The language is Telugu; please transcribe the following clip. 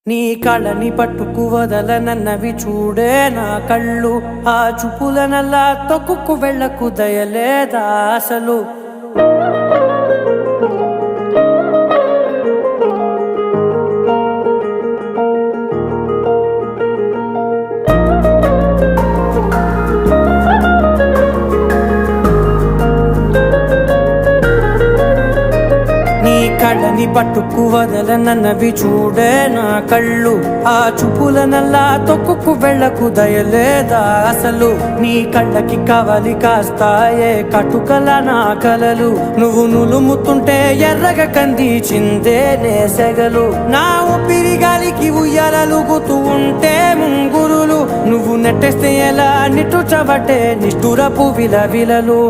నీ కళని పట్టుకు వదలనన్నవి చూడే నా కళ్ళు, ఆ చూపులనల్లా తొక్కుకు వెళ్ళకు దయలేదా అసలు. కళ్ళని పట్టుకు వదలనన్నవి చూడే నా కళ్ళు, ఆ చూపులనల్లా తొక్కుకు వెళ్ళకు దయలేదా అసలు. నీ కళ్ళకి కవలి కాస్తాయే కటుకల నా కలలు, నువ్వు నులుముతుంటే ఎర్రగ కంది చిందే నేసెగలు. నా ఊపిరి గాలికి ఉయ్యాలలుగుతూ ఉంటే ముంగురులు, నువ్వు నెట్టేస్తే ఎలా నిట్టుచబట్టే నిష్ఠురపు విలవిలలు.